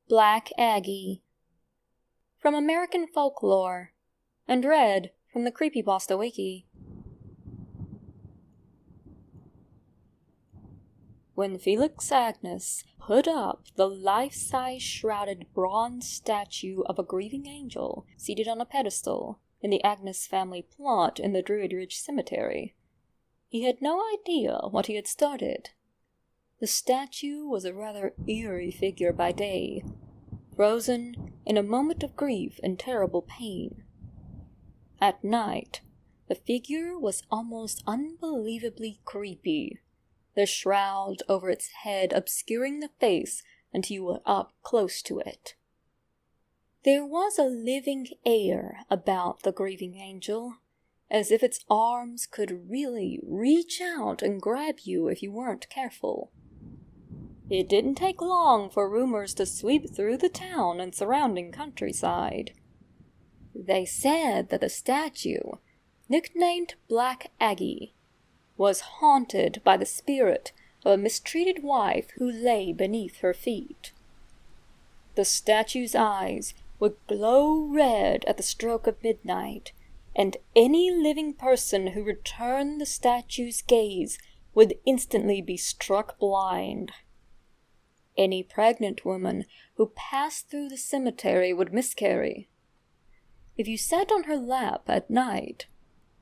Black Aggie. From American Folklore, and read from the Creepypasta Wiki. When Felix Agnes put up the life-size shrouded bronze statue of a grieving angel seated on a pedestal in the Agnes family plot in the Druid Ridge Cemetery, he had no idea what he had started. The statue was a rather eerie figure by day, frozen in a moment of grief and terrible pain. At night, the figure was almost unbelievably creepy, the shroud over its head obscuring the face until you were up close to it. There was a living air about the grieving angel, as if its arms could really reach out and grab you if you weren't careful. It didn't take long for rumors to sweep through the town and surrounding countryside. They said that the statue, nicknamed Black Aggie, was haunted by the spirit of a mistreated wife who lay beneath her feet. The statue's eyes would glow red at the stroke of midnight, and any living person who returned the statue's gaze would instantly be struck blind. Any pregnant woman who passed through the cemetery would miscarry. If you sat on her lap at night,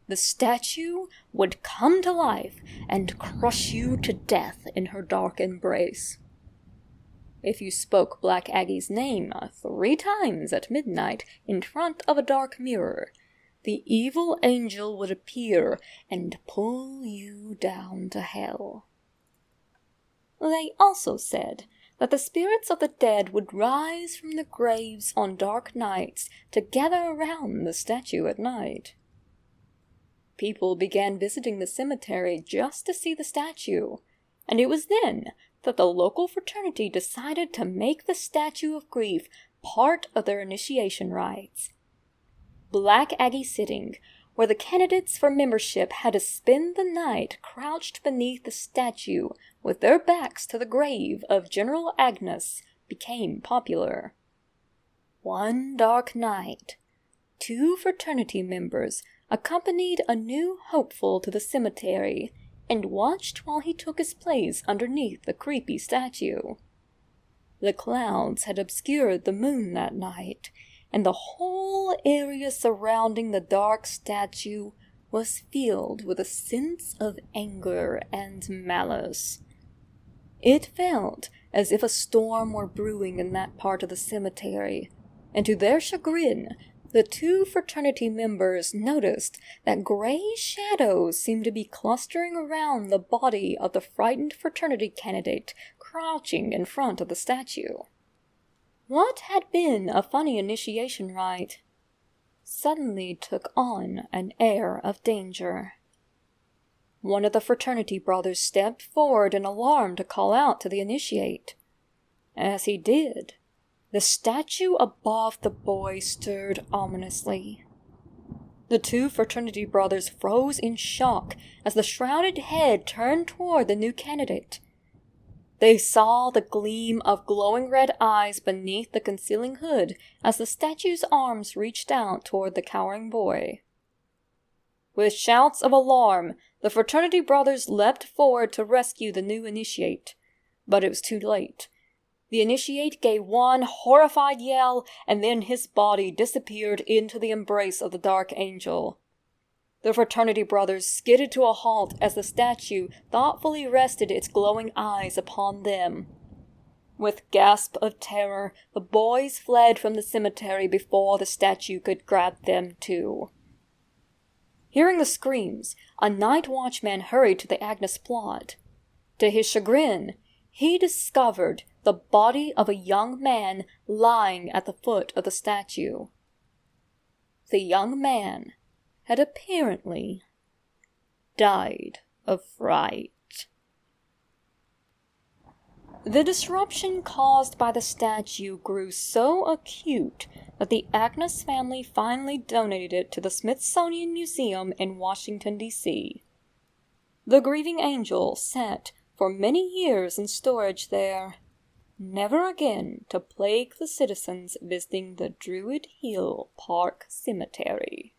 the statue would come to life and crush you to death in her dark embrace. If you spoke Black Aggie's name 3 times at midnight in front of a dark mirror, the evil angel would appear and pull you down to hell. They also said that the spirits of the dead would rise from the graves on dark nights to gather around the statue at night. People began visiting the cemetery just to see the statue, and it was then that the local fraternity decided to make the statue of grief part of their initiation rites. Black Aggie sitting, where the candidates for membership had to spend the night crouched beneath the statue with their backs to the grave of General Agnes, became popular. One dark night, 2 fraternity members accompanied a new hopeful to the cemetery and watched while he took his place underneath the creepy statue. The clouds had obscured the moon that night, and the whole area surrounding the dark statue was filled with a sense of anger and malice. It felt as if a storm were brewing in that part of the cemetery, and to their chagrin, the 2 fraternity members noticed that gray shadows seemed to be clustering around the body of the frightened fraternity candidate crouching in front of the statue. What had been a funny initiation rite suddenly took on an air of danger. One of the fraternity brothers stepped forward in alarm to call out to the initiate. As he did, the statue above the boy stirred ominously. The 2 fraternity brothers froze in shock as the shrouded head turned toward the new candidate. They saw the gleam of glowing red eyes beneath the concealing hood as the statue's arms reached out toward the cowering boy. With shouts of alarm, the fraternity brothers leapt forward to rescue the new initiate, but it was too late. The initiate gave one horrified yell, and then his body disappeared into the embrace of the dark angel. The fraternity brothers skidded to a halt as the statue thoughtfully rested its glowing eyes upon them. With gasp of terror, the boys fled from the cemetery before the statue could grab them too. Hearing the screams, a night watchman hurried to the Agnes plot. To his chagrin, he discovered the body of a young man lying at the foot of the statue. The young man had apparently died of fright. The disruption caused by the statue grew so acute that the Agnes family finally donated it to the Smithsonian Museum in Washington, D.C. The grieving angel sat for many years in storage there. never again to plague the citizens visiting the Druid Hill Park Cemetery.